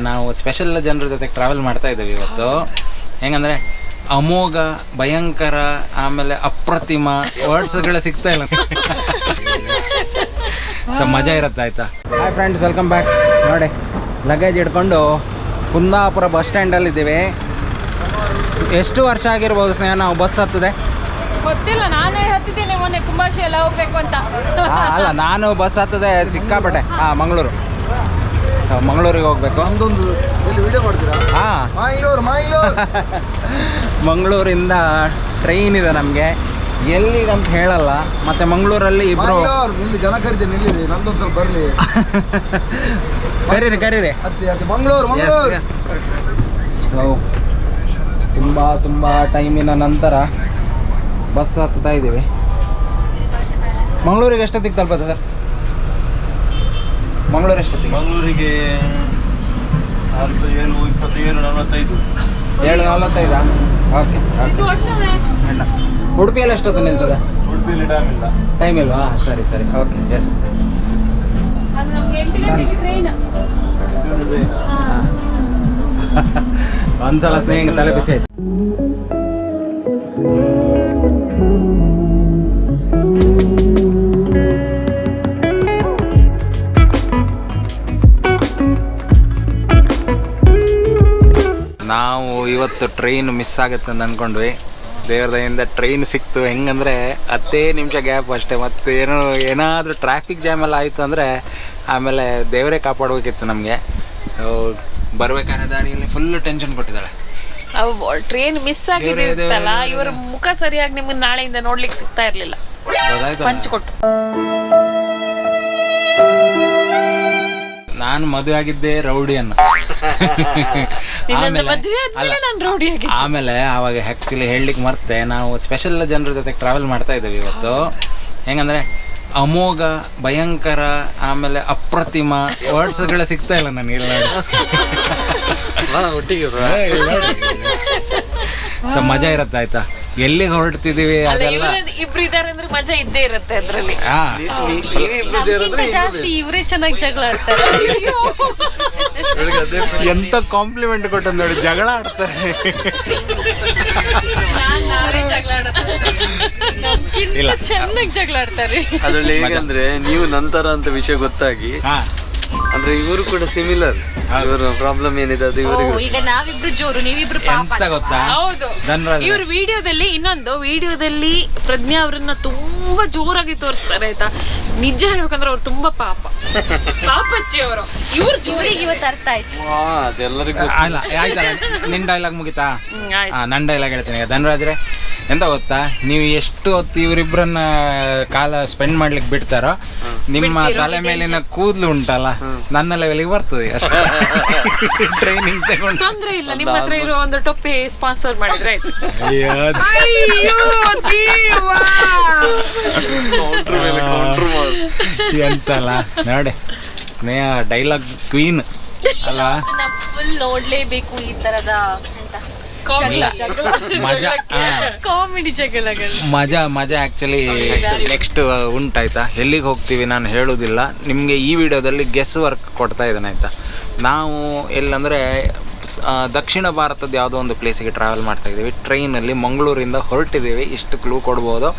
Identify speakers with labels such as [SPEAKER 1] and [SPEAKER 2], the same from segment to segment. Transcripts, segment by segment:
[SPEAKER 1] ನಾವು ಸ್ಪೆಷಲ್ ಜನರ ಜೊತೆ ಟ್ರಾವೆಲ್ ಮಾಡ್ತಾ ಇದ್ದೀವಿ ಇವತ್ತು. ಹೆಂಗಂದರೆ ಅಮೋಘ, ಭಯಂಕರ, ಆಮೇಲೆ ಅಪ್ರತಿಮ ವರ್ಡ್ಸ್ಗಳು ಸಿಗ್ತಾ ಇಲ್ಲ. ಸೊ ಮಜಾ ಇರುತ್ತೆ ಆಯಿತಾ. Hi friends, welcome back. ನೋಡಿ, ಲಗೇಜ್ ಹಿಡ್ಕೊಂಡು ಕುಂದಾಪುರ ಬಸ್ ಸ್ಟ್ಯಾಂಡಲ್ಲಿದ್ದೀವಿ. ಎಷ್ಟು ವರ್ಷ ಆಗಿರ್ಬೋದು ಸ್ನೇಹ ನಾವು ಬಸ್ ಹತ್ತದೆ?
[SPEAKER 2] ಗೊತ್ತಿಲ್ಲ, ನಾನೇ ಹತ್ತಿದ್ದೇನೆ ಮೊನ್ನೆ ಕುಂಬಾಶಿ ಎಲ್ಲ ಹೋಗ್ಬೇಕು ಅಂತ.
[SPEAKER 1] ಅಲ್ಲ, ನಾನು ಬಸ್ ಹತ್ತದೆ ಸಿಕ್ಕಾಪಟ್ಟೆ. ಮಂಗಳೂರು, ಮಂಗಳೂರಿಗೆ ಹೋಗ್ಬೇಕು.
[SPEAKER 3] ನಮ್ದೊಂದು ವಿಡಿಯೋ ಮಾಡ್ತೀರಾ?
[SPEAKER 1] ಮಂಗಳೂರಿಂದ ಟ್ರೈನ್ ಇದೆ ನಮಗೆ, ಎಲ್ಲಿಗಂತ ಹೇಳಲ್ಲ. ಮತ್ತೆ ಮಂಗಳೂರಲ್ಲಿ ಇಬ್ರು
[SPEAKER 3] ಜನ ಕರಿತೀನಿ, ನಿಲ್ಲಿ, ನಮ್ದೊಂದು ಸ್ವಲ್ಪ ಬರಲಿ.
[SPEAKER 1] ಕರೀರಿ.
[SPEAKER 3] ಮಂಗಳೂರು
[SPEAKER 1] ತುಂಬ ಟೈಮಿನ ನಂತರ ಬಸ್ ಹತ್ತಾ ಇದ್ದೀವಿ. ಮಂಗಳೂರಿಗೆ ಎಷ್ಟೊತ್ತಿಗೆ ತಲುಪುತ್ತೆ ಸರ್? ಮಂಗಳೂರು ಎಷ್ಟೊತ್ತಿಗೆ?
[SPEAKER 4] ಮಂಗಳೂರಿಗೆ 7:45.
[SPEAKER 1] 7:45. ಓಕೆ. ಉಡುಪಿಯಲ್ಲಿ ಎಷ್ಟೊತ್ತು ನಿಲ್ತದೆ?
[SPEAKER 4] ಉಡುಪಿಯಲ್ಲಿ
[SPEAKER 1] ಟೈಮ್ ಇಲ್ವಾ? ಸರಿ ಓಕೆ. ಎಸ್, ಒಂದ್ಸಲ ಸ್ನೇಹಿತ ತಲೆ ಬಿಸಿ ಆಯ್ತು. ನಾವು ಇವತ್ತು ಟ್ರೈನ್ ಮಿಸ್ ಆಗುತ್ತೆ ಅಂತ ಅಂದ್ಕೊಂಡ್ವಿ. ದೇವ್ರ ದಯಿಂದ ಟ್ರೈನ್ ಸಿಕ್ತು. ಹೆಂಗಂದರೆ 10 ನಿಮಿಷ ಗ್ಯಾಪ್ ಅಷ್ಟೇ. ಮತ್ತು ಏನಾದರೂ ಟ್ರಾಫಿಕ್ ಜಾಮ್ ಎಲ್ಲ ಆಯಿತು ಅಂದರೆ ಆಮೇಲೆ ದೇವರೇ ಕಾಪಾಡಬೇಕಿತ್ತು ನಮಗೆ. ಬರ್ಬೇಕಾದ್ರೆ ದಾರಿಯಲ್ಲಿ ಫುಲ್ ಟೆನ್ಷನ್ ಕೊಟ್ಟಿದ್ದಾಳೆ.
[SPEAKER 2] ಟ್ರೈನ್ ಮಿಸ್ ಆಗಿದ್ದಲ್ಲ, ಇವರ ಮುಖ ಸರಿಯಾಗಿ ನಿಮ್ಮನ್ನ ನಾಳೆಯಿಂದ ನೋಡ್ಲಿಕ್ಕೆ ಸಿಗ್ತಾ ಇರ್ಲಿಲ್ಲ. ಪಂಚ್ಕೊಟ್ಟು
[SPEAKER 1] ನಾನು ಮದುವೆ ಆಗಿದ್ದೆ ರೌಡಿಯನ್ನು. ಆಮೇಲೆ ಅವಾಗ ಆ್ಯಕ್ಚುಲಿ ಹೇಳಲಿಕ್ಕೆ ಮರ್ತೆ, ನಾವು ಸ್ಪೆಷಲ್ ಜನರ ಜೊತೆ ಟ್ರಾವೆಲ್ ಮಾಡ್ತಾ ಇದ್ದೀವಿ ಇವತ್ತು. ಹೆಂಗಂದರೆ ಅಮೋಘ, ಭಯಂಕರ, ಆಮೇಲೆ ಅಪ್ರತಿಮ ವರ್ಡ್ಸ್ಗಳು ಸಿಗ್ತಾ ಇಲ್ಲ ನನಗೆ ಎಲ್ಲ ಒಟ್ಟಿಗೆ. ಸೊ ಮಜಾ ಇರುತ್ತೆ ಆಯ್ತಾ. ಎಲ್ಲಿಗೆ ಹೊರಡ್ತಿದೀವಿ ಅದೆಲ್ಲ
[SPEAKER 2] ಇಬ್ರು ಇದಾರೆ ಅಂದ್ರೆ ಮಜಾ ಇದ್ದೇ ಇರುತ್ತೆ ಅದ್ರಲ್ಲಿ. ಜಾಸ್ತಿ ಇವರೇ ಚೆನ್ನಾಗಿ ಜಗಳ ಆಡ್ತಾರೆ.
[SPEAKER 1] ಎಂತ ಕಾಂಪ್ಲಿಮೆಂಟ್ ಕೊಟ್ಟ ನೋಡಿ, ಜಗಳ ಆಡ್ತಾರೆ.
[SPEAKER 2] ಇಲ್ಲ, ಚೆನ್ನಾಗಿ ಜಗಳ ಆಡ್ತಾರೆ.
[SPEAKER 4] ಅದ್ರಲ್ಲಿ ಹೇಗಂದ್ರೆ ನೀವು ನಂತರ ಅಂತ ವಿಷಯ ಗೊತ್ತಾಗಿ ಅಂದ್ರೆ ಇವರು ಕೂಡ ಸಿಮಿಲರ್. ಇವರು ಪ್ರಾಬ್ಲಮ್ ಏನಿದೆ ಅದು ಇವರಿಗೆ.
[SPEAKER 2] ಈಗ ನಾವಿಬ್ರು ಜೋರು, ನೀವಿಬ್ರು
[SPEAKER 1] ಎಂತ ಗೊತ್ತಾ?
[SPEAKER 2] ಹೌದು. ಇವ್ರ ವಿಡಿಯೋದಲ್ಲಿ ಇನ್ನೊಂದು ವಿಡಿಯೋದಲ್ಲಿ ಪ್ರಜ್ಞಾ ಅವ್ರನ್ನ ತುಂಬಾ ಜೋರಾಗಿ ತೋರಿಸ್ತಾರೆ ಆಯ್ತಾ. ನಿಜ ಹೇಳ್ಬೇಕಂದ್ರೆ ಅವ್ರು ತುಂಬಾ ಪಾಪಚ್ಚಿ ಅವರು. ಇವ್ರ ಜೋರಿಗೆ ಇವತ್ತು ಅರ್ಥ ಆಯ್ತು.
[SPEAKER 4] ಅದೆಲ್ಲರಿಗೂ
[SPEAKER 1] ಅಲ್ಲ, ಆಯ್ತಲ್ಲ, ನಿನ್ ಡೈಲಾಗ್ ಮುಗಿತಾ? ನನ್ನ ಡೈಲಾಗ್ ಹೇಳ್ತೀನಿ. ಧನರಾಜ್ರೆ, ಎಂತ ಗೊತ್ತಾ, ನೀವು ಎಷ್ಟು ಹೊತ್ತು ಇವರಿಬ್ಬರನ್ನ ಕಾಲ ಸ್ಪೆಂಡ್ ಮಾಡ್ಲಿಕ್ಕೆ ಬಿಡ್ತಾರೋ ನಿಮ್ಮ ತಲೆ ಮೇಲಿನ ಕೂದಲು ಉಂಟಲ್ಲ ನನ್ನ ಲೆವೆಲ್ಗೆ ಬರ್ತದೆ ಅಷ್ಟೇ. ಟ್ರೈನಿಂಗ್ ತಗೊಂಡು
[SPEAKER 2] ತೊಂದ್ರೆ ಇಲ್ಲ, ನಿಮ್ಮ ಹತ್ರ ಇರೋ ಒಂದು ಟೊಪ್ಪಿ ಸ್ಪಾನ್ಸರ್ ಮಾಡಿದ್ರೆ ಆಯ್ತು.
[SPEAKER 1] ಎಂತಲ್ಲ ನೋಡಿ, ಸ್ನೇಹ ಡೈಲಾಗ್ ಕ್ವೀನ್ ಅಲ್ಲ.
[SPEAKER 2] ಫುಲ್ ನೋಡ್ಲೇಬೇಕು ಈ ತರದ ಕಾಮಿಡಿ ಜಗಳಗಳು.
[SPEAKER 1] ಮಜಾ ಆ್ಯಕ್ಚುಲಿ ನೆಕ್ಸ್ಟ್ ಉಂಟಾಯ್ತಾ. ಎಲ್ಲಿಗೆ ಹೋಗ್ತೀವಿ ನಾನು ಹೇಳೋದಿಲ್ಲ ನಿಮಗೆ. ಈ ವಿಡಿಯೋದಲ್ಲಿ ಗೆಸ್ ವರ್ಕ್ ಕೊಡ್ತಾ ಇದ್ದೇನೆ ಆಯಿತಾ. ನಾವು ಎಲ್ಲಂದರೆ ದಕ್ಷಿಣ ಭಾರತದ ಯಾವುದೋ ಒಂದು ಪ್ಲೇಸಿಗೆ ಟ್ರಾವೆಲ್ ಮಾಡ್ತಾ ಇದ್ದೀವಿ. ಟ್ರೈನಲ್ಲಿ ಮಂಗಳೂರಿಂದ ಹೊರಟಿದ್ದೀವಿ, ಇಷ್ಟು ಕ್ಲೂ ಕೊಡ್ಬೋದು.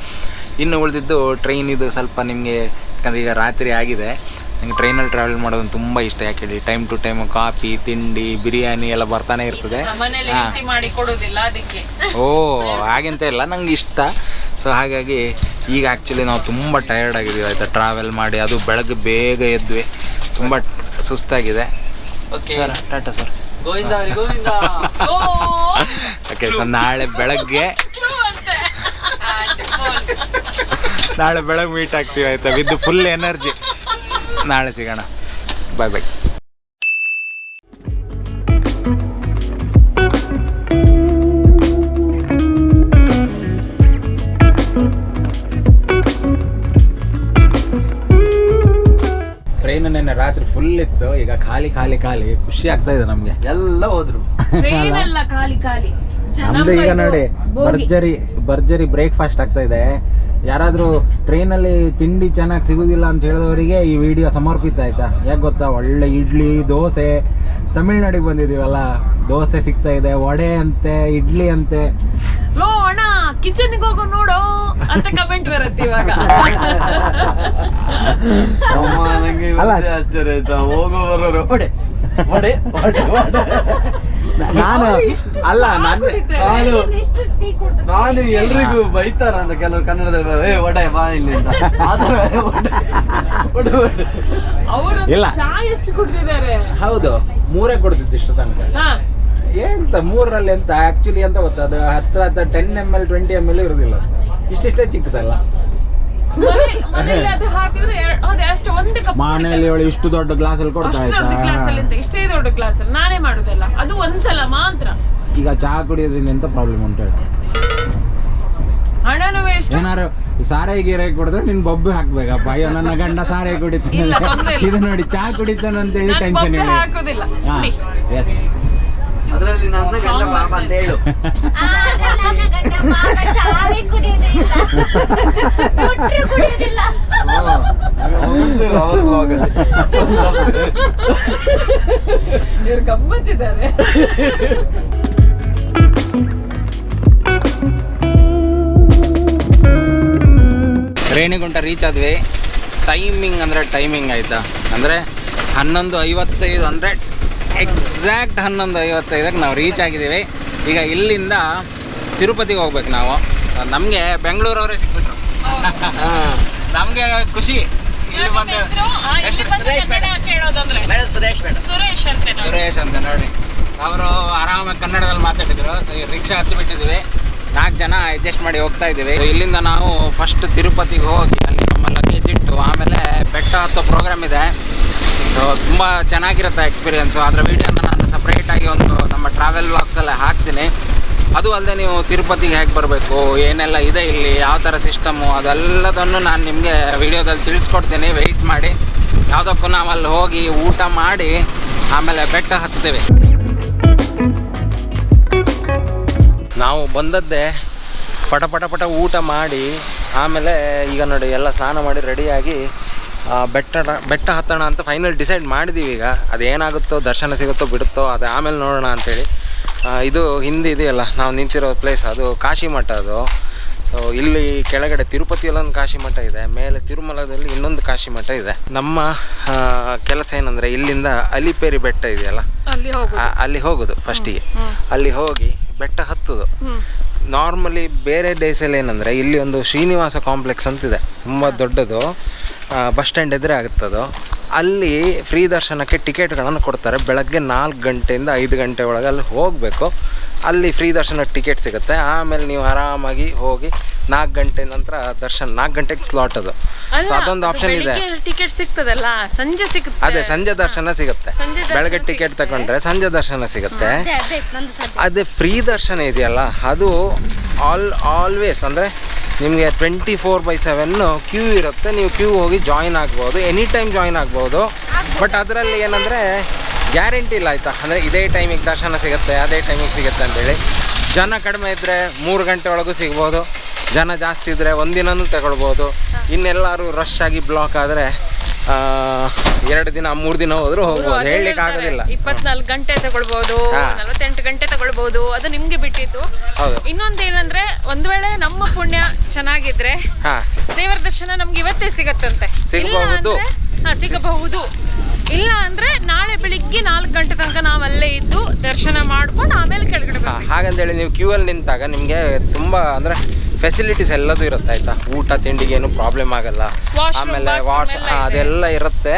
[SPEAKER 1] ಇನ್ನು ಉಳಿದಿದ್ದು ಟ್ರೈನಿದು ಸ್ವಲ್ಪ ನಿಮಗೆ, ಯಾಕಂದರೆ ಈಗ ರಾತ್ರಿ ಆಗಿದೆ. ನಂಗೆ ಟ್ರೈನಲ್ಲಿ ಟ್ರಾವೆಲ್ ಮಾಡೋದು ತುಂಬ ಇಷ್ಟ. ಯಾಕೆ ಟೈಮ್ ಟು ಟೈಮ್ ಕಾಫಿ, ತಿಂಡಿ, ಬಿರಿಯಾನಿ ಎಲ್ಲ ಬರ್ತಾನೆ ಇರ್ತದೆ. ಓ ಹಾಗೆಂತ ಇಲ್ಲ, ನಂಗೆ ಇಷ್ಟ. ಸೊ ಹಾಗಾಗಿ ಈಗ ಆ್ಯಕ್ಚುಲಿ ನಾವು ತುಂಬ ಟಯರ್ಡ್ ಆಗಿದ್ದೀವಿ ಆಯಿತಾ, ಟ್ರಾವೆಲ್ ಮಾಡಿ. ಅದು ಬೆಳಗ್ಗೆ ಬೇಗ ಎದ್ವಿ, ತುಂಬ ಸುಸ್ತಾಗಿದೆ.
[SPEAKER 4] Okay,
[SPEAKER 1] tata sir.
[SPEAKER 4] Govinda Govinda.
[SPEAKER 1] Okay, so ನಾಳೆ ಬೆಳಗ್ಗೆ ಮೀಟ್ ಆಗ್ತೀವಿ ಆಯಿತಾ, ವಿತ್ ಫುಲ್ ಎನರ್ಜಿ. ನಾಳೆ ಸಿಗೋಣ. ಬಾಯ್. ಟ್ರೈನ್ ನೆನ್ನೆ ರಾತ್ರಿ ಫುಲ್ ಇತ್ತು, ಈಗ ಖಾಲಿ ಖುಷಿ ಆಗ್ತಾ ಇದೆ ನಮ್ಗೆ.
[SPEAKER 4] ಎಲ್ಲ ಹೋದ್ರು.
[SPEAKER 1] ನಮ್ದು ಈಗ ನೋಡಿ ಭರ್ಜರಿ ಬ್ರೇಕ್ಫಾಸ್ಟ್ ಆಗ್ತಾ ಇದೆ. ಯಾರಾದರೂ ಟ್ರೈನಲ್ಲಿ ತಿಂಡಿ ಚೆನ್ನಾಗಿ ಸಿಗೋದಿಲ್ಲ ಅಂತ ಹೇಳಿದವರಿಗೆ ಈ ವಿಡಿಯೋ ಸಮರ್ಪಿತ ಆಯ್ತಾ. ಯಾಕೆ ಗೊತ್ತಾ, ಒಳ್ಳೆ ಇಡ್ಲಿ, ದೋಸೆ, ತಮಿಳ್ನಾಡಿಗೆ ಬಂದಿದೀವಲ್ಲ, ದೋಸೆ ಸಿಗ್ತಾ ಇದೆ, ವಡೆ ಅಂತೆ, ಇಡ್ಲಿ ಅಂತೆ.
[SPEAKER 2] ಲೋ ಅಣ್ಣ ಕಿಚನ್ಗೆ ಹೋಗೋ ನೋಡೋ ಅಂತ ಕಮೆಂಟ್ ಬರುತ್ತೆ ಇವಾಗ.
[SPEAKER 4] ನಂಗೆ
[SPEAKER 1] ಅಲ್ಲ.
[SPEAKER 4] ಇವತ್ತೇ ಆಶ್ಚರ್ಯ ಆಯ್ತಾ, ಹೋಗೋ ಬರೋರು ಒಡೆ ಒಡೆ ಒಡೆ ಒಡೆ.
[SPEAKER 1] ನಾನು ಅಲ್ಲ
[SPEAKER 4] ನಾನು ಎಲ್ರಿಗೂ ಬೈತಾರ ಅಂತ ಕೆಲವರು ಕನ್ನಡದಲ್ಲಿ, ಒಡೆ ಬಾ ಇಲ್ಲಿಂದ. ಆತರ ಒಡೆ ಒಡೆ ಒಡೆ.
[SPEAKER 2] ಅವರು
[SPEAKER 1] ಇಲ್ಲ.
[SPEAKER 2] ಚಾ ಎಷ್ಟು ಕುಡ್ದಿದ್ದಾರೆ.
[SPEAKER 1] ಹೌದು, 3 ಕೊಡ್ತಿತ್ತು ಇಷ್ಟು ತನಕ.
[SPEAKER 2] ಹಾ
[SPEAKER 1] ಎಂತ 3ರಲ್ಲಿ ಎಂತ ಆಕ್ಚುಲಿ ಎಂತ ಗೊತ್ತಾ, ಅದು ಹತ್ರ 10 ml 20 ml ಇರುದಿಲ್ಲ, ಇಷ್ಟೇ ಚಿಕ್ಕದಲ್ಲ.
[SPEAKER 2] ಮನೇಲಿ ಅದು ಹಾಕಿದ್ರೆ ಅದೇ ಅಷ್ಟು ಒಂದೇ ಕಪ್.
[SPEAKER 1] ಮನೆಯಲ್ಲಿ ಅವಳು ಇಷ್ಟು ದೊಡ್ಡ ಗ್ಲಾಸ್ ಅಲ್ಲಿ ಕೊಡ್ತಾ
[SPEAKER 2] ಅಷ್ಟು ದೊಡ್ಡ ಗ್ಲಾಸ್ ಅಲ್ಲಿ ಅಂತ, ಇಷ್ಟೇ ದೊಡ್ಡ ಗ್ಲಾಸ್ ಅಲ್ಲಿ ನಾನೇ ಮಾಡುದಲ್ಲ, ಅದು ಒಂದ್ಸಲ ಮಾತ್ರ.
[SPEAKER 1] ಈಗ ಚಹಾ ಕುಡಿಯೋದ್ರಿಂದ ಎಂತ ಪ್ರಾಬ್ಲಮ್ ಉಂಟು ಹೇಳಿ?
[SPEAKER 2] ಹಣನೂ ವೇಸ್ಟ್.
[SPEAKER 1] ಏನಾರು ಸಾರಾಯಿ ಗೀರಾಯಿ ಕುಡಿದ್ರೆ ನಿನ್ ಬೊಬ್ಬೆ ಹಾಕ್ಬೇಕಪ್ಪ. ಅಯ್ಯೋ ನನ್ನ ಗಂಡ ಸಾರಾಯಿ ಕುಡಿತಾನೆ,
[SPEAKER 2] ಇಲ್ಲ, ತೊಂದ್ರೆ ಇಲ್ಲ.
[SPEAKER 1] ಇದು ನೋಡಿ ಚಹಾ ಕುಡಿತಾನೆ ಅಂತೇಳಿ
[SPEAKER 2] ನಾನು
[SPEAKER 1] ಟೆನ್ಷನ್
[SPEAKER 2] ಬೊಬ್ಬೆ
[SPEAKER 1] ಇದೆ.
[SPEAKER 2] ಹಾಕೋದಿಲ್ಲ.
[SPEAKER 1] ಹಾ,
[SPEAKER 2] ಕುಡಿ.
[SPEAKER 1] yes.
[SPEAKER 4] ಅದ್ರಲ್ಲಿ ನನ್ನ ಗಂಡ ಪಾಪ ಅಂತ ಹೇಳು.
[SPEAKER 2] ಇವ್ರು ಗಮ್ಮತ್ತಿದ್ದಾರೆ.
[SPEAKER 1] ರೇಣಿಗುಂಟ ರೀಚ್ ಆದ್ವಿ. ಟೈಮಿಂಗ್ ಅಂದರೆ ಟೈಮಿಂಗ್ ಆಯಿತಾ, ಅಂದರೆ 11:55 ಅಂದರೆ ಎಕ್ಸಾಕ್ಟ್ 11:55ಕ್ಕೆ ನಾವು ರೀಚ್ ಆಗಿದ್ದೀವಿ. ಈಗ ಇಲ್ಲಿಂದ ತಿರುಪತಿಗೆ ಹೋಗ್ಬೇಕು ನಾವು. ಸೊ ನಮಗೆ ಬೆಂಗಳೂರವರೇ ಸಿಕ್ಬಿಟ್ರು. ನಮಗೆ ಖುಷಿ ಇಲ್ಲಿ ಬಂದು.
[SPEAKER 2] ಇಲ್ಲಿ ಬಂದು ಕನ್ನಡ ಕೇಳೋದಂದ್ರೆ ಸುರೇಶ್ ಅಂತೆ ನಾವು.
[SPEAKER 1] ಸುರೇಶ್ ಅಂತ ನೋಡಿ, ಅವರು ಆರಾಮಾಗಿ ಕನ್ನಡದಲ್ಲಿ ಮಾತಾಡಿದ್ರು. ಸೊ ರಿಕ್ಷಾ ಹತ್ತಿ ಬಿಟ್ಟಿದ್ದೀವಿ, 4 ಜನ ಅಡ್ಜಸ್ಟ್ ಮಾಡಿ ಹೋಗ್ತಾ ಇದ್ದೀವಿ. ಇಲ್ಲಿಂದ ನಾವು ಫಸ್ಟ್ ತಿರುಪತಿಗೆ ಹೋಗಿ ಅಲ್ಲಿ ನಮ್ಮ ಲಗೇಜ್ ಇಟ್ಟು ಆಮೇಲೆ ಬೆಟ್ಟ ಹತ್ತೋ ಪ್ರೋಗ್ರಾಮ್ ಇದೆ. ಸೊ ತುಂಬ ಚೆನ್ನಾಗಿರುತ್ತೆ ಎಕ್ಸ್ಪೀರಿಯೆನ್ಸು. ಅದರ ವೀಡಿಯೋನ ನಾನು ಸಪ್ರೇಟಾಗಿ ಒಂದು ನಮ್ಮ ಟ್ರಾವೆಲ್ ವ್ಲಾಗ್ಸಲ್ಲೇ ಹಾಕ್ತೀನಿ. ಅದು ಅಲ್ಲದೆ ನೀವು ತಿರುಪತಿಗೆ ಹೇಗೆ ಬರಬೇಕು, ಏನೆಲ್ಲ ಇದೆ ಇಲ್ಲಿ, ಯಾವ ಥರ ಸಿಸ್ಟಮು, ಅದೆಲ್ಲದನ್ನು ನಾನು ನಿಮಗೆ ವೀಡಿಯೋದಲ್ಲಿ ತಿಳಿಸ್ಕೊಡ್ತೀನಿ. ವೆಯ್ಟ್ ಮಾಡಿ. ಯಾವುದಕ್ಕೂ ನಾವು ಅಲ್ಲಿ ಹೋಗಿ ಊಟ ಮಾಡಿ ಆಮೇಲೆ ಬೆಟ್ಟ ಹತ್ತೀವಿ. ನಾವು ಬಂದದ್ದೇ ಪಟ ಪಟ ಪಟ ಊಟ ಮಾಡಿ ಆಮೇಲೆ ಈಗ ನೋಡಿ ಎಲ್ಲ ಸ್ನಾನ ಮಾಡಿ ರೆಡಿಯಾಗಿ ಬೆಟ್ಟ ಹತ್ತೋಣ ಅಂತ ಫೈನಲ್ ಡಿಸೈಡ್ ಮಾಡಿದ್ದೀವಿ. ಈಗ ಅದೇನಾಗುತ್ತೋ, ದರ್ಶನ ಸಿಗುತ್ತೋ ಬಿಡುತ್ತೋ ಅದು ಆಮೇಲೆ ನೋಡೋಣ ಅಂಥೇಳಿ. ಇದು ಹಿಂದೆ ಇದೆಯಲ್ಲ ನಾವು ನಿಂತಿರೋ ಪ್ಲೇಸ್, ಅದು ಕಾಶಿ ಮಠ ಅದು. ಸೊ ಇಲ್ಲಿ ಕೆಳಗಡೆ ತಿರುಪತಿಯಲ್ಲೊಂದು ಕಾಶಿ ಮಠ ಇದೆ, ಮೇಲೆ ತಿರುಮಲದಲ್ಲಿ ಇನ್ನೊಂದು ಕಾಶಿ ಮಠ ಇದೆ. ನಮ್ಮ ಕೆಲಸ ಏನಂದರೆ ಇಲ್ಲಿಂದ ಅಲಿಪೇರಿ ಬೆಟ್ಟ ಇದೆಯಲ್ಲ, ಅಲ್ಲಿ ಹೋಗೋದು ಫಸ್ಟಿಗೆ. ಅಲ್ಲಿ ಹೋಗಿ ಬೆಟ್ಟ ಹತ್ತೋದು. ನಾರ್ಮಲಿ ಬೇರೆ ಡೇಸಲ್ಲಿ ಏನಂದರೆ ಇಲ್ಲಿ ಒಂದು ಶ್ರೀನಿವಾಸ ಕಾಂಪ್ಲೆಕ್ಸ್ ಅಂತಿದೆ, ತುಂಬ ದೊಡ್ಡದು, ಬಸ್ ಸ್ಟ್ಯಾಂಡ್ ಎದುರೇ ಆಗುತ್ತದು. ಅಲ್ಲಿ ಫ್ರೀ ದರ್ಶನಕ್ಕೆ ಟಿಕೆಟ್ಗಳನ್ನು ಕೊಡ್ತಾರೆ. ಬೆಳಗ್ಗೆ 4 ಗಂಟೆಯಿಂದ 5 ಗಂಟೆ ಒಳಗೆ ಅಲ್ಲಿ ಹೋಗಬೇಕು. ಅಲ್ಲಿ ಫ್ರೀ ದರ್ಶನ ಟಿಕೆಟ್ ಸಿಗುತ್ತೆ. ಆಮೇಲೆ ನೀವು ಆರಾಮಾಗಿ ಹೋಗಿ 4 ಗಂಟೆ ನಂತರ ದರ್ಶನ, 4 ಗಂಟೆಗೆ ಸ್ಲಾಟ್ ಅದು. ಸೊ ಅದೊಂದು ಆಪ್ಷನ್ ಇದೆ.
[SPEAKER 2] ಟಿಕೆಟ್ ಸಿಗ್ತದಲ್ಲ, ಸಂಜೆ ಸಿಗುತ್ತೆ.
[SPEAKER 1] ಅದೇ ಸಂಜೆ ದರ್ಶನ ಸಿಗುತ್ತೆ. ಬೆಳಗ್ಗೆ ಟಿಕೆಟ್ ತಗೊಂಡ್ರೆ ಸಂಜೆ ದರ್ಶನ ಸಿಗುತ್ತೆ. ಅದೇ ಫ್ರೀ ದರ್ಶನ ಇದೆಯಲ್ಲ ಅದು ಆಲ್ವೇಸ್ ಅಂದರೆ ನಿಮಗೆ 24/7 ಕ್ಯೂ ಇರುತ್ತೆ. ನೀವು ಕ್ಯೂ ಹೋಗಿ ಜಾಯಿನ್ ಆಗ್ಬೋದು, ಎನಿ ಟೈಮ್ ಜಾಯಿನ್ ಆಗ್ಬೋದು. ಬಟ್ ಅದರಲ್ಲಿ ಏನಂದರೆ ಗ್ಯಾರಂಟಿ ಇಲ್ಲ ಆಯಿತಾ, ಅಂದರೆ ಇದೇ ಟೈಮಿಗೆ ದರ್ಶನ ಸಿಗುತ್ತೆ, ಅದೇ ಟೈಮಿಗೆ ಸಿಗುತ್ತೆ ಅಂತೇಳಿ. ಜನ ಕಡಿಮೆ ಇದ್ದರೆ 3 ಗಂಟೆ ಒಳಗೂ ಸಿಗ್ಬೋದು, ಜನ ಜಾಸ್ತಿ ಇದ್ದರೆ ಒಂದಿನನೂ ತಗೊಳ್ಬೋದು. ಇನ್ನೆಲ್ಲರೂ ರಶ್ ಆಗಿ ಬ್ಲಾಕ್ ಆದರೆ 2 ದಿನ 3 ದಿನ ಹೋದರೂ ಹೋಗ್ಬೋದು, ಹೇಳಲಿಕ್ಕೆ ಆಗೋದಿಲ್ಲ.
[SPEAKER 2] 24 ಗಂಟೆ ತಗೊಳ್ಬೋದು, 48 ಗಂಟೆ ತಗೊಳ್ಬೋದು, ಅದು ನಿಮ್ಗೆ ಬಿಟ್ಟಿದ್ದು. ಇನ್ನೊಂದೇನಂದ್ರೆ ಒಂದ್ ವೇಳೆ ನಮ್ಮ ಪುಣ್ಯ ಚೆನ್ನಾಗಿದ್ರೆ ದೇವರ ದರ್ಶನ ನಮ್ಗೆ ಇವತ್ತೇ ಸಿಗತ್ತಂತೆ, ಸಿಗಬಹುದು. ಇಲ್ಲ ಅಂದ್ರೆ ನಾಳೆ ಬೆಳಿಗ್ಗೆ 4 ಗಂಟೆ ತನಕ ನಾವಲ್ಲೇ ಇದ್ದು ದರ್ಶನ ಮಾಡ್ಕೊಂಡು ಆಮೇಲೆ ಕೆಳಗಡೆ
[SPEAKER 1] ಹಾಗಂತೇಳಿ ನೀವು ಕ್ಯೂ ಅಲ್ಲಿ ನಿಂತಾಗ ನಿಮಗೆ ತುಂಬ ಅಂದರೆ ಫೆಸಿಲಿಟೀಸ್ ಎಲ್ಲದೂ ಇರುತ್ತೆ ಆಯಿತಾ. ಊಟ ತಿಂಡಿಗೆ ಏನು ಪ್ರಾಬ್ಲಮ್ ಆಗಲ್ಲ. ಆಮೇಲೆ ಅದೆಲ್ಲ ಇರುತ್ತೆ.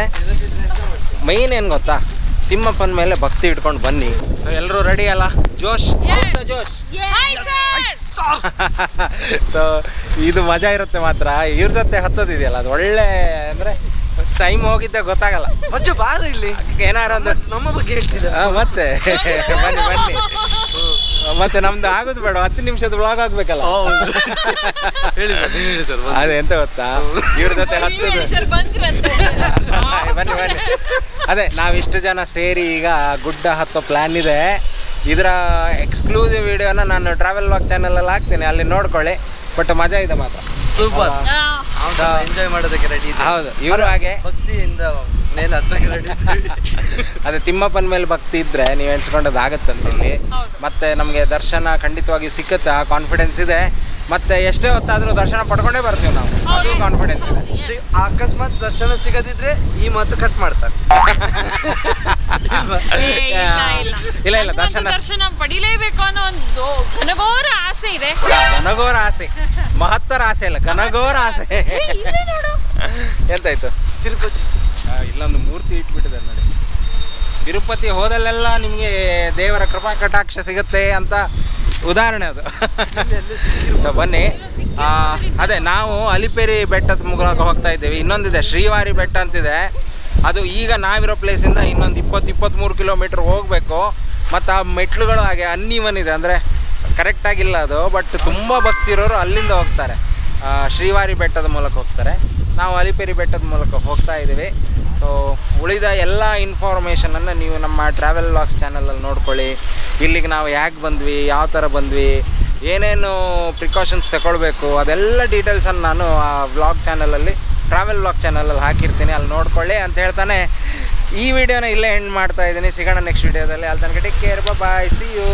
[SPEAKER 1] ಮೈನ್ ಏನು ಗೊತ್ತಾ, ತಿಮ್ಮಪ್ಪನ ಮೇಲೆ ಭಕ್ತಿ ಇಟ್ಕೊಂಡು ಬನ್ನಿ. ಸೊ ಎಲ್ಲರೂ ರೆಡಿ ಅಲ್ಲ? ಜೋಶ್ ಜೋಶ್. ಸೊ ಇದು ಮಜಾ ಇರುತ್ತೆ ಮಾತ್ರ. ಇವ್ರ ಜೊತೆ ಹತ್ತೋದಿದೆಯಲ್ಲ ಅದು ಒಳ್ಳೆ, ಅಂದರೆ ಟೈಮ್ ಹೋಗಿದ್ದೆ ಗೊತ್ತಾಗಲ್ಲ.
[SPEAKER 4] ಮಚ್ಚು ಬಾರ ಇಲ್ಲಿ
[SPEAKER 1] ಏನಾರು ಒಂದು
[SPEAKER 4] ನಮ್ಮ ಬಗ್ಗೆ ಹೇಳ್ತಿದ್ದ.
[SPEAKER 1] ಮತ್ತೆ ಬನ್ನಿ ಬನ್ನಿ. ಮತ್ತೆ ನಮ್ದು ಆಗೋದು ಬೇಡ, 10 ನಿಮಿಷದ ವ್ಲಾಗ್ ಆಗ್ಬೇಕಲ್ಲ.
[SPEAKER 4] ಹೇಳಿ ಸರ್.
[SPEAKER 1] ಅದೇ ಎಂತ ಗೊತ್ತಾ, ಇವ್ರ ಜೊತೆ ಹತ್ತೋದು. ಬನ್ನಿ ಬನ್ನಿ. ಅದೇ ನಾವಿಷ್ಟು ಜನ ಸೇರಿ ಈಗ ಗುಡ್ಡ ಹತ್ತೋ ಪ್ಲ್ಯಾನ್ ಇದೆ. ಇದರ ಎಕ್ಸ್ಕ್ಲೂಸಿವ್ ವಿಡಿಯೋನ ನಾನು ಟ್ರಾವೆಲ್ ವ್ಲಾಗ್ ಚಾನಲಲ್ಲಿ ಹಾಕ್ತೀನಿ, ಅಲ್ಲಿ ನೋಡ್ಕೊಳ್ಳಿ. ಬಟ್ ಮಜಾ ಇದೆ ಮಾತ್ರ,
[SPEAKER 4] ಸೂಪರ್. ಎಂಜಾಯ್ ಮಾಡೋದಕ್ಕೆ ರೆಡಿ.
[SPEAKER 1] ಹೌದು, ಇವರು ಹಾಗೆ
[SPEAKER 4] ಭಕ್ತಿಯಿಂದ ಮೇಲೆ ಹತ್ತಕ್ಕೆ ready ಇದ್ದೀವಿ.
[SPEAKER 1] ಅದೇ ತಿಮ್ಮಪ್ಪನ ಮೇಲೆ ಭಕ್ತಿ ಇದ್ದರೆ ನೀವು ಎಣಿಸ್ಕೊಂಡದ್ದು ಆಗತ್ತಂತ ಇಲ್ಲಿ. ಮತ್ತು ನಮಗೆ ದರ್ಶನ ಖಂಡಿತವಾಗಿ ಸಿಕ್ಕತ್ತೆ, ಆ ಕಾನ್ಫಿಡೆನ್ಸ್ ಇದೆ. ಮತ್ತು ಎಷ್ಟೇ ಹೊತ್ತಾದರೂ ದರ್ಶನ ಪಡ್ಕೊಂಡೇ ಬರ್ತೀವಿ ನಾವು, ಅದು ಕಾನ್ಫಿಡೆನ್ಸ್ ಇದೆ.
[SPEAKER 4] ಅಕಸ್ಮಾತ್ ದರ್ಶನ ಸಿಗದಿದ್ರೆ ಈ ಮಾತು ಕಟ್ ಮಾಡ್ತಾರೆ.
[SPEAKER 1] ಇಲ್ಲ
[SPEAKER 2] ದರ್ಶನ ಪಡಿಲೇಬೇಕು ಅನ್ನೋ ಒಂದು ಘನಘೋರ ಆಸೆ ಇದೆ.
[SPEAKER 1] ಘನಘೋರ ಆಸೆ, ಮಹತ್ತರ ಆಸೆ ಅಲ್ಲ, ಘನಘೋರ ಆಸೆ. ಎಂತಾಯ್ತು?
[SPEAKER 4] ತಿರುಪತಿ
[SPEAKER 1] ಇಲ್ಲೊಂದು ಮೂರ್ತಿ ಇಟ್ಬಿಟ್ಟಿದ್ದಾರೆ ನೋಡಿ. ತಿರುಪತಿ ಹೋದಲ್ಲೆಲ್ಲ ನಿಮಗೆ ದೇವರ ಕೃಪಾ ಕಟಾಕ್ಷ ಸಿಗುತ್ತೆ ಅಂತ ಉದಾಹರಣೆ ಅದು. ಬನ್ನಿ. ಅದೇ ನಾವು ಅಲಿಪೇರಿ ಬೆಟ್ಟದ ಮೂಲಕ ಹೋಗ್ತಾ ಇದ್ದೇವೆ. ಇನ್ನೊಂದಿದೆ ಶ್ರೀವಾರಿ ಬೆಟ್ಟ ಅಂತಿದೆ, ಅದು ಈಗ ನಾವಿರೋ ಪ್ಲೇಸಿಂದ ಇನ್ನೊಂದು 20-23 ಕಿಲೋಮೀಟ್ರ್ ಹೋಗಬೇಕು. ಮತ್ತು ಆ ಮೆಟ್ಲುಗಳು ಹಾಗೆ ಅನ್ನಿವನ್ ಇದೆ, ಅಂದರೆ ಕರೆಕ್ಟಾಗಿಲ್ಲ ಅದು, ಬಟ್ ತುಂಬ ಭಕ್ತಿರೋರು ಅಲ್ಲಿಂದ ಹೋಗ್ತಾರೆ, ಶ್ರೀವಾರಿ ಬೆಟ್ಟದ ಮೂಲಕ ಹೋಗ್ತಾರೆ. ನಾವು ಅಲಿಪೇರಿ ಬೆಟ್ಟದ ಮೂಲಕ ಹೋಗ್ತಾ ಇದ್ದೀವಿ. ಸೊ ಉಳಿದ ಎಲ್ಲ ಇನ್ಫಾರ್ಮೇಷನನ್ನು ನೀವು ನಮ್ಮ ಟ್ರಾವೆಲ್ ವ್ಲಾಗ್ಸ್ ಚಾನಲಲ್ಲಿ ನೋಡ್ಕೊಳ್ಳಿ. ಇಲ್ಲಿಗೆ ನಾವು ಯಾಕೆ ಬಂದ್ವಿ, ಯಾವ ಥರ ಬಂದ್ವಿ, ಏನೇನು ಪ್ರಿಕಾಷನ್ಸ್ ತಗೊಳ್ಬೇಕು, ಅದೆಲ್ಲ ಡೀಟೇಲ್ಸನ್ನು ನಾನು ಆ ವ್ಲಾಗ್ ಚಾನಲಲ್ಲಿ, ಟ್ರಾವೆಲ್ ವ್ಲಾಗ್ ಚಾನಲಲ್ಲಿ ಹಾಕಿರ್ತೀನಿ, ಅಲ್ಲಿ ನೋಡ್ಕೊಳ್ಳಿ ಅಂತ ಹೇಳ್ತಾನೆ ಈ ವಿಡಿಯೋನ ಇಲ್ಲೇ ಎಂಡ್ ಮಾಡ್ತಾ ಇದ್ದೀನಿ. ಸಿಗೋಣ ನೆಕ್ಸ್ಟ್ ವಿಡಿಯೋದಲ್ಲಿ. ಅಲ್ಲಿ ತನಕ take care, bye, see you.